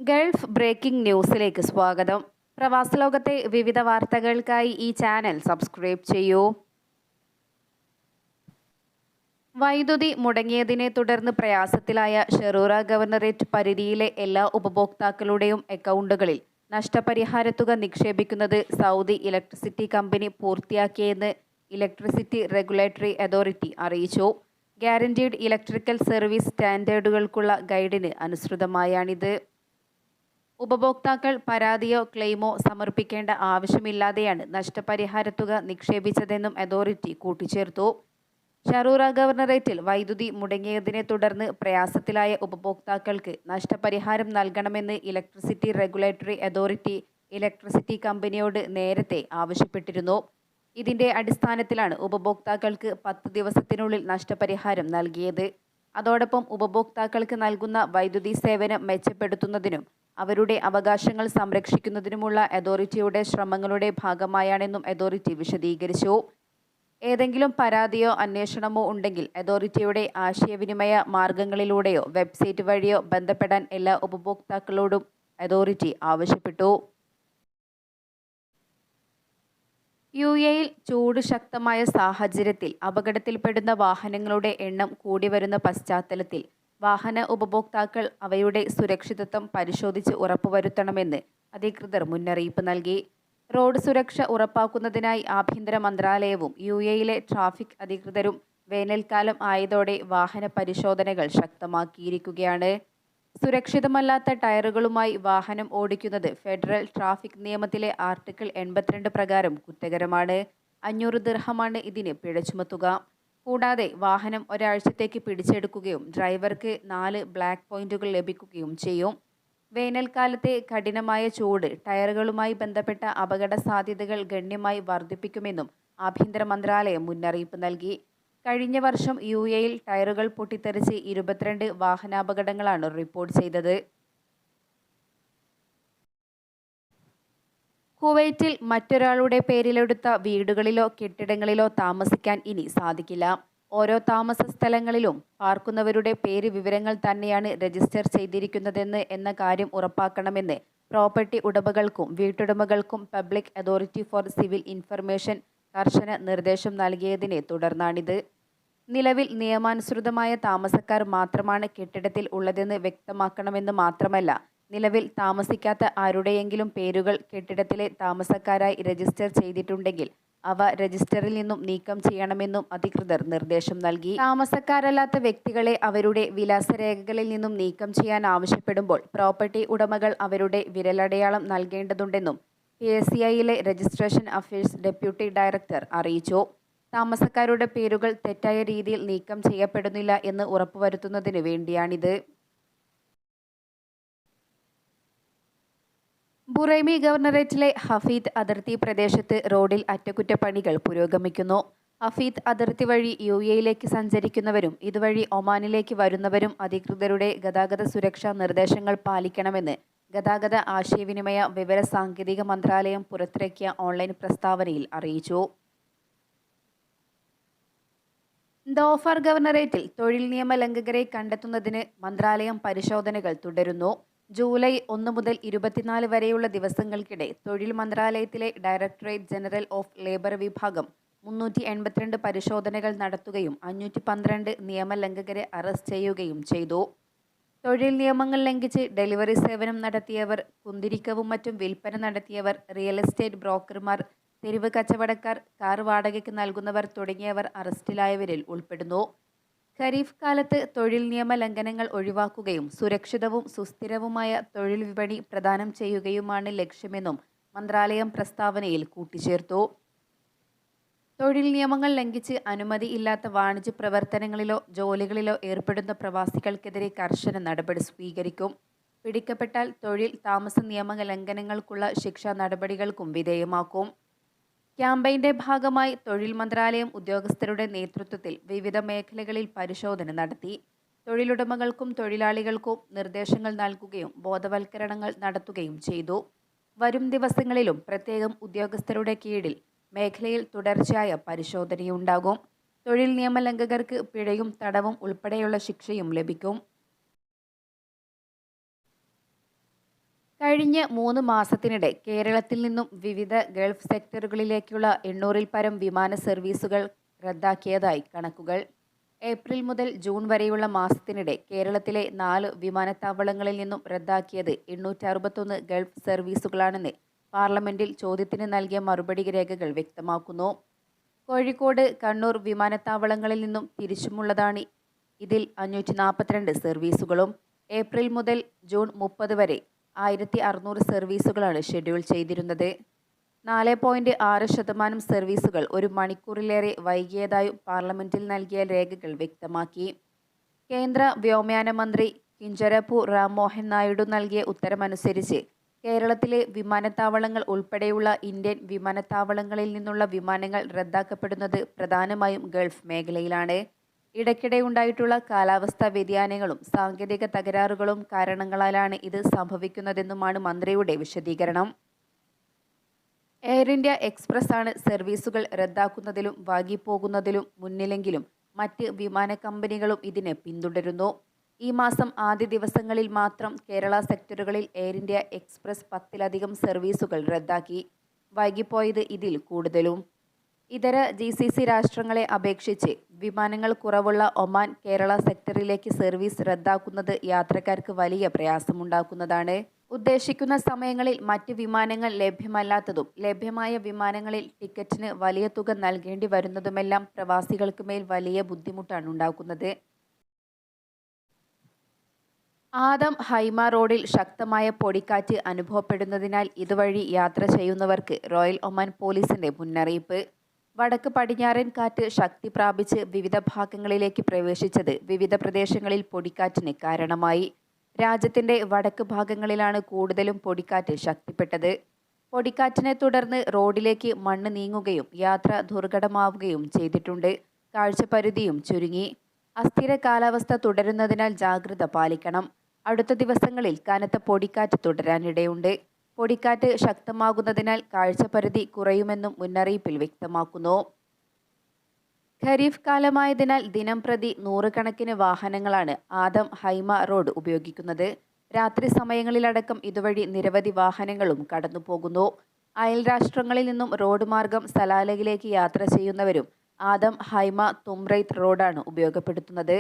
Gulf breaking ന്യൂസിലേക്ക് സ്വാഗതം. പ്രവാസലോകത്തെ വിവിധ വാർത്തകൾക്കായി ഈ ചാനൽ സബ്സ്ക്രൈബ് ചെയ്യൂ. വൈദ്യുതി മുടങ്ങിയതിനെ തുടർന്ന് പ്രയാസത്തിലായ ഷെറൂറ ഗവർണറേറ്റ് പരിധിയിലെ എല്ലാ ഉപഭോക്താക്കളുടെയും അക്കൗണ്ടുകളിൽ നഷ്ടപരിഹാരത്തുക നിക്ഷേപിക്കുന്നത് സൗദി ഇലക്ട്രിസിറ്റി കമ്പനി പൂർത്തിയാക്കിയെന്ന് ഇലക്ട്രിസിറ്റി റെഗുലേറ്ററി അതോറിറ്റി അറിയിച്ചു. ഗ്യാരണ്ടീഡ് ഇലക്ട്രിക്കൽ സർവീസ് സ്റ്റാൻഡേർഡുകൾക്കുള്ള ഗൈഡിന് അനുസൃതമായാണിത്. ഉപഭോക്താക്കൾ പരാതിയോ ക്ലെയിമോ സമർപ്പിക്കേണ്ട ആവശ്യമില്ലാതെയാണ് നഷ്ടപരിഹാരത്തുക നിക്ഷേപിച്ചതെന്നും അതോറിറ്റി കൂട്ടിച്ചേർത്തു. ഷറൂറ ഗവർണറേറ്റിൽ വൈദ്യുതി മുടങ്ങിയതിനെ തുടർന്ന് പ്രയാസത്തിലായ ഉപഭോക്താക്കൾക്ക് നഷ്ടപരിഹാരം നൽകണമെന്ന് ഇലക്ട്രിസിറ്റി റെഗുലേറ്ററി അതോറിറ്റി ഇലക്ട്രിസിറ്റി കമ്പനിയോട് നേരത്തെ ആവശ്യപ്പെട്ടിരുന്നു. ഇതിന്റെ അടിസ്ഥാനത്തിലാണ് ഉപഭോക്താക്കൾക്ക് 10 ദിവസത്തിനുള്ളിൽ നഷ്ടപരിഹാരം നൽകിയത്. അതോടൊപ്പം ഉപഭോക്താക്കൾക്ക് നൽകുന്ന വൈദ്യുതി സേവനം മെച്ചപ്പെടുത്തുന്നതിനും അവരുടെ അവകാശങ്ങൾ സംരക്ഷിക്കുന്നതിനുമുള്ള അതോറിറ്റിയുടെ ശ്രമങ്ങളുടെ ഭാഗമായാണെന്നും അതോറിറ്റി വിശദീകരിച്ചു. ഏതെങ്കിലും പരാതിയോ അന്വേഷണമോ ഉണ്ടെങ്കിൽ അതോറിറ്റിയുടെ ആശയവിനിമയ മാർഗങ്ങളിലൂടെയോ വെബ്സൈറ്റ് വഴിയോ ബന്ധപ്പെടാൻ എല്ലാ ഉപഭോക്താക്കളോടും അതോറിറ്റി ആവശ്യപ്പെട്ടു. യുഎഇയിൽ ചൂട് ശക്തമായ സാഹചര്യത്തിൽ അപകടത്തിൽപ്പെടുന്ന വാഹനങ്ങളുടെ എണ്ണം കൂടിവരുന്ന പശ്ചാത്തലത്തിൽ വാഹന ഉപഭോക്താക്കൾ അവയുടെ സുരക്ഷിതത്വം പരിശോധിച്ച് ഉറപ്പുവരുത്തണമെന്ന് അധികൃതർ മുന്നറിയിപ്പ് നൽകി. റോഡ് സുരക്ഷ ഉറപ്പാക്കുന്നതിനായി ആഭ്യന്തര മന്ത്രാലയവും യുഎഇയിലെ ട്രാഫിക് അധികൃതരും വേനൽക്കാലം ആയതോടെ വാഹന പരിശോധനകൾ ശക്തമാക്കിയിരിക്കുകയാണ്. സുരക്ഷിതമല്ലാത്ത ടയറുകളുമായി വാഹനം ഓടിക്കുന്നത് ഫെഡറൽ ട്രാഫിക് നിയമത്തിലെ ആർട്ടിക്കിൾ 82 പ്രകാരം കുറ്റകരമാണ്. 500 ദിർഹമാണ് ഇതിന് പിഴ ചുമത്തുക. കൂടാതെ വാഹനം ഒരാഴ്ചത്തേക്ക് പിടിച്ചെടുക്കുകയും ഡ്രൈവർക്ക് 4 ബ്ലാക്ക് പോയിന്റുകൾ ലഭിക്കുകയും ചെയ്യും. വേനൽക്കാലത്തെ കഠിനമായ ചൂട് ടയറുകളുമായി ബന്ധപ്പെട്ട അപകട സാധ്യതകൾ ഗണ്യമായി വർദ്ധിപ്പിക്കുമെന്നും ആഭ്യന്തര മന്ത്രാലയം മുന്നറിയിപ്പ് നൽകി. കഴിഞ്ഞ വർഷം യുഎഇയിൽ ടയറുകൾ പൊട്ടിത്തെറിച്ച് 22 വാഹനാപകടങ്ങളാണ് റിപ്പോർട്ട് ചെയ്തത്. കുവൈറ്റിൽ മറ്റൊരാളുടെ പേരിലെടുത്ത വീടുകളിലോ കെട്ടിടങ്ങളിലോ താമസിക്കാൻ ഇനി സാധിക്കില്ല. ഓരോ താമസ സ്ഥലങ്ങളിലും പാർക്കുന്നവരുടെ പേര് വിവരങ്ങൾ തന്നെയാണ് രജിസ്റ്റർ ചെയ്തിരിക്കുന്നതെന്ന് എന്ന കാര്യം ഉറപ്പാക്കണമെന്ന് പ്രോപ്പർട്ടി ഉടമകൾക്കും വീട്ടുടമകൾക്കും public authority for civil information കർശന നിർദ്ദേശം നൽകിയതിനെ തുടർന്നാണിത്. നിലവിൽ നിയമാനുസൃതമായ താമസക്കാർ മാത്രമാണ് കെട്ടിടത്തിൽ ഉള്ളതെന്ന് വ്യക്തമാക്കണമെന്ന് മാത്രമല്ല, നിലവിൽ താമസിക്കാത്ത ആരുടെയെങ്കിലും പേരുകൾ കെട്ടിടത്തിലെ താമസക്കാരായി രജിസ്റ്റർ ചെയ്തിട്ടുണ്ടെങ്കിൽ അവ രജിസ്റ്ററിൽ നിന്നും നീക്കം ചെയ്യണമെന്നും അധികൃതർ നിർദ്ദേശം നൽകി. താമസക്കാരല്ലാത്ത വ്യക്തികളെ അവരുടെ വിലാസരേഖകളിൽ നിന്നും നീക്കം ചെയ്യാൻ ആവശ്യപ്പെടുമ്പോൾ പ്രോപ്പർട്ടി ഉടമകൾ അവരുടെ വിരലടയാളം നൽകേണ്ടതുണ്ടെന്നും PSCIയിലെ രജിസ്ട്രേഷൻ അഫയേഴ്സ് ഡെപ്യൂട്ടി ഡയറക്ടർ അറിയിച്ചു. താമസക്കാരുടെ പേരുകൾ തെറ്റായ രീതിയിൽ നീക്കം ചെയ്യപ്പെടുന്നില്ല എന്ന് ഉറപ്പുവരുത്തുന്നതിന് വേണ്ടിയാണിത്. ബുറൈമി ഗവർണറേറ്റിലെ ഹഫീദ് അതിർത്തി പ്രദേശത്ത് റോഡിൽ അറ്റകുറ്റപ്പണികൾ പുരോഗമിക്കുന്നു. ഹഫീദ് അതിർത്തി വഴി യുഎഇയിലേക്ക് സഞ്ചരിക്കുന്നവരും ഇതുവഴി ഒമാനിലേക്ക് വരുന്നവരും അധികൃതരുടെ ഗതാഗത സുരക്ഷാ നിർദ്ദേശങ്ങൾ പാലിക്കണമെന്ന് ഗതാഗത ആശയവിനിമയ വിവര സാങ്കേതിക മന്ത്രാലയം പുറത്തിറക്കിയ ഓൺലൈൻ പ്രസ്താവനയിൽ അറിയിച്ചു. ദോഫർ ഗവർണറേറ്റിൽ തൊഴിൽ നിയമ ലംഘകരെ കണ്ടെത്തുന്നതിന് മന്ത്രാലയം പരിശോധനകൾ തുടരുന്നു. ജൂലൈ 1 മുതൽ 24 വരെയുള്ള ദിവസങ്ങൾക്കിടെ തൊഴിൽ മന്ത്രാലയത്തിലെ ഡയറക്ടറേറ്റ് ജനറൽ ഓഫ് ലേബർ വിഭാഗം 382 പരിശോധനകൾ നടത്തുകയും 512 നിയമലംഘകരെ അറസ്റ്റ് ചെയ്യുകയും ചെയ്തു. തൊഴിൽ നിയമങ്ങൾ ലംഘിച്ച് ഡെലിവറി സേവനം നടത്തിയവർ, കുന്തിരിക്കവും മറ്റും വിൽപ്പന നടത്തിയവർ, റിയൽ എസ്റ്റേറ്റ് ബ്രോക്കർമാർ, തെരുവ് കച്ചവടക്കാർ, കാർ വാടകയ്ക്ക് നൽകുന്നവർ തുടങ്ങിയവർ അറസ്റ്റിലായവരിൽ ഉൾപ്പെടുന്നു. ഖരീഫ് കാലത്ത് തൊഴിൽ നിയമ ലംഘനങ്ങൾ ഒഴിവാക്കുകയും സുരക്ഷിതവും സുസ്ഥിരവുമായ തൊഴിൽ വിപണി പ്രദാനം ചെയ്യുകയുമാണ് ലക്ഷ്യമെന്നും മന്ത്രാലയം പ്രസ്താവനയിൽ കൂട്ടിച്ചേർത്തു. തൊഴിൽ നിയമങ്ങൾ ലംഘിച്ച് അനുമതി ഇല്ലാത്ത വാണിജ്യ പ്രവർത്തനങ്ങളിലോ ജോലികളിലോ ഏർപ്പെടുന്ന പ്രവാസികൾക്കെതിരെ കർശന നടപടി സ്വീകരിക്കും. പിടിക്കപ്പെട്ടാൽ തൊഴിൽ താമസ നിയമ ലംഘനങ്ങൾക്കുള്ള ശിക്ഷാ നടപടികൾക്കും വിധേയമാക്കും. ക്യാമ്പയിന്റെ ഭാഗമായി തൊഴിൽ മന്ത്രാലയം ഉദ്യോഗസ്ഥരുടെ നേതൃത്വത്തിൽ വിവിധ മേഖലകളിൽ പരിശോധന നടത്തി. തൊഴിലുടമകൾക്കും തൊഴിലാളികൾക്കും നിർദ്ദേശങ്ങൾ നൽകുകയും ബോധവൽക്കരണങ്ങൾ നടത്തുകയും ചെയ്തു. വരും ദിവസങ്ങളിലും പ്രത്യേകം ഉദ്യോഗസ്ഥരുടെ കീഴിൽ മേഖലയിൽ തുടർച്ചയായ പരിശോധനയുണ്ടാകും. തൊഴിൽ നിയമലംഘകർക്ക് പിഴയും തടവും ഉൾപ്പെടെയുള്ള ശിക്ഷയും ലഭിക്കും. കഴിഞ്ഞ 3 മാസത്തിനിടെ കേരളത്തിൽ നിന്നും വിവിധ ഗൾഫ് സെക്ടറുകളിലേക്കുള്ള 800-ൽ പരം വിമാന സർവീസുകൾ റദ്ദാക്കിയതായി കണക്കുകൾ. ഏപ്രിൽ മുതൽ ജൂൺ വരെയുള്ള മാസത്തിനിടെ കേരളത്തിലെ 4 വിമാനത്താവളങ്ങളിൽ നിന്നും റദ്ദാക്കിയത് 861 ഗൾഫ് സർവീസുകളാണെന്ന് പാർലമെന്റിൽ ചോദ്യത്തിന് നൽകിയ മറുപടി രേഖകൾ വ്യക്തമാക്കുന്നു. കോഴിക്കോട്, കണ്ണൂർ വിമാനത്താവളങ്ങളിൽ നിന്നും തിരിച്ചുമുള്ളതാണ് ഇതിൽ 542 സർവീസുകളും. ഏപ്രിൽ മുതൽ ജൂൺ 30 വരെ 1600 സർവീസുകളാണ് ഷെഡ്യൂൾ ചെയ്തിരുന്നത്. 4.6% സർവീസുകൾ 1 മണിക്കൂറിലേറെ വൈകിയതായും പാർലമെന്റിൽ നൽകിയ രേഖകൾ വ്യക്തമാക്കി. കേന്ദ്ര വ്യോമയാന മന്ത്രി കിഞ്ചരപ്പു റാംമോഹൻ നായിഡു നൽകിയ ഉത്തരമനുസരിച്ച് കേരളത്തിലെ വിമാനത്താവളങ്ങൾ ഉൾപ്പെടെയുള്ള ഇന്ത്യൻ വിമാനത്താവളങ്ങളിൽ നിന്നുള്ള വിമാനങ്ങൾ റദ്ദാക്കപ്പെടുന്നത് പ്രധാനമായും ഗൾഫ് മേഖലയിലാണ്. ഇടയ്ക്കിടെ ഉണ്ടായിട്ടുള്ള കാലാവസ്ഥാ വ്യതിയാനങ്ങളും സാങ്കേതിക തകരാറുകളും കാരണങ്ങളാലാണ് ഇത് സംഭവിക്കുന്നതെന്നുമാണ് മന്ത്രിയുടെ വിശദീകരണം. എയർ ഇന്ത്യ എക്സ്പ്രസ് ആണ് സർവീസുകൾ റദ്ദാക്കുന്നതിലും വൈകിപ്പോകുന്നതിലും മുന്നിലെങ്കിലും മറ്റ് വിമാന കമ്പനികളും ഇതിനെ പിന്തുടരുന്നു. ഈ മാസം ആദ്യ ദിവസങ്ങളിൽ മാത്രം കേരള സെക്ടറുകളിൽ എയർ ഇന്ത്യ എക്സ്പ്രസ് 10-ലധികം സർവീസുകൾ റദ്ദാക്കി. വൈകിപ്പോയത് ഇതിൽ കൂടുതലും. ഇതര GCC രാഷ്ട്രങ്ങളെ അപേക്ഷിച്ച് വിമാനങ്ങൾ കുറവുള്ള ഒമാൻ കേരള സെക്ടറിലേക്ക് സർവീസ് റദ്ദാക്കുന്നത് യാത്രക്കാർക്ക് വലിയ പ്രയാസമുണ്ടാക്കുന്നതാണ്. ഉദ്ദേശിക്കുന്ന സമയങ്ങളിൽ മറ്റ് വിമാനങ്ങൾ ലഭ്യമല്ലാത്തതും ലഭ്യമായ വിമാനങ്ങളിൽ ടിക്കറ്റിന് വലിയ തുക നൽകേണ്ടി വരുന്നതുമെല്ലാം പ്രവാസികൾക്ക് മേൽ വലിയ ബുദ്ധിമുട്ടാണ് ഉണ്ടാക്കുന്നത്. ആദം ഹൈമ റോഡിൽ ശക്തമായ പൊടിക്കാറ്റ് അനുഭവപ്പെടുന്നതിനാൽ ഇതുവഴി യാത്ര ചെയ്യുന്നവർക്ക് റോയൽ ഒമാൻ പോലീസിന്റെ മുന്നറിയിപ്പ്. വടക്ക് പടിഞ്ഞാറൻ കാറ്റ് ശക്തി പ്രാപിച്ച് വിവിധ ഭാഗങ്ങളിലേക്ക് പ്രവേശിച്ചത് വിവിധ പ്രദേശങ്ങളിൽ പൊടിക്കാറ്റിന് കാരണമായി. രാജ്യത്തിന്റെ വടക്ക് ഭാഗങ്ങളിലാണ് കൂടുതലും പൊടിക്കാറ്റ് ശക്തിപ്പെട്ടത്. പൊടിക്കാറ്റിനെ തുടർന്ന് റോഡിലേക്ക് മണ്ണ് നീങ്ങുകയും യാത്ര ദുർഘടമാവുകയും ചെയ്തിട്ടുണ്ട്. കാഴ്ചപരിധിയും ചുരുങ്ങി. അസ്ഥിര കാലാവസ്ഥ തുടരുന്നതിനാൽ ജാഗ്രത പാലിക്കണം. അടുത്ത ദിവസങ്ങളിൽ കനത്ത പൊടിക്കാറ്റ് തുടരാനിടയുണ്ട്. പൊടിക്കാറ്റ് ശക്തമാകുന്നതിനാൽ കാഴ്ചപരിധി കുറയുമെന്നും മുന്നറിയിപ്പിൽ വ്യക്തമാക്കുന്നു. ഖരീഫ് കാലമായതിനാൽ ദിനംപ്രതി 100 കണക്കിന് വാഹനങ്ങളാണ് ആദം ഹൈമ റോഡ് ഉപയോഗിക്കുന്നത്. രാത്രി സമയങ്ങളിലടക്കം ഇതുവഴി നിരവധി വാഹനങ്ങളും കടന്നുപോകുന്നു. അയൽ രാഷ്ട്രങ്ങളിൽ നിന്നും റോഡ് മാർഗം സലാലയിലേക്ക് യാത്ര ചെയ്യുന്നവരും ആദം ഹൈമ തുംറൈത്ത് റോഡാണ് ഉപയോഗപ്പെടുത്തുന്നത്.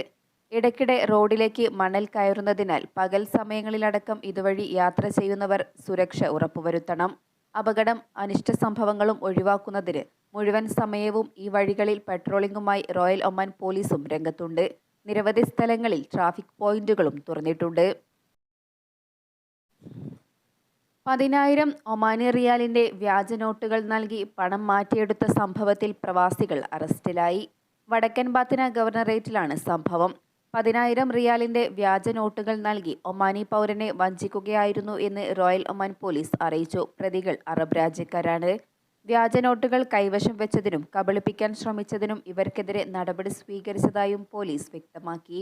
ഇടയ്ക്കിടെ റോഡിലേക്ക് മണൽ കയറുന്നതിനാൽ പകൽ സമയങ്ങളിലടക്കം ഇതുവഴി യാത്ര ചെയ്യുന്നവർ സുരക്ഷ ഉറപ്പുവരുത്തണം. അപകടം, അനിഷ്ട സംഭവങ്ങളും ഒഴിവാക്കുന്നതിന് മുഴുവൻ സമയവും ഈ വഴികളിൽ പെട്രോളിംഗുമായി റോയൽ ഒമാൻ പോലീസും രംഗത്തുണ്ട്. നിരവധി സ്ഥലങ്ങളിൽ ട്രാഫിക് പോയിന്റുകളും തുറന്നിട്ടുണ്ട്. 10,000 ഒമാനി റിയാലിന്റെ വ്യാജ നോട്ടുകൾ നൽകി പണം മാറ്റിയെടുത്ത സംഭവത്തിൽ പ്രവാസികൾ അറസ്റ്റിലായി. വടക്കൻ ബാത്തിന ഗവർണറേറ്റിലാണ് സംഭവം. 10,000 റിയാലിന്റെ വ്യാജ നോട്ടുകൾ നൽകി ഒമാനി പൗരനെ വഞ്ചിക്കുകയായിരുന്നു എന്ന് റോയൽ ഒമാൻ പോലീസ് അറിയിച്ചു. പ്രതികൾ അറബ് രാജ്യക്കാരാണ്. വ്യാജ നോട്ടുകൾ കൈവശം വെച്ചതിനും കബളിപ്പിക്കാൻ ശ്രമിച്ചതിനും ഇവർക്കെതിരെ നടപടി സ്വീകരിച്ചതായും പോലീസ് വ്യക്തമാക്കി.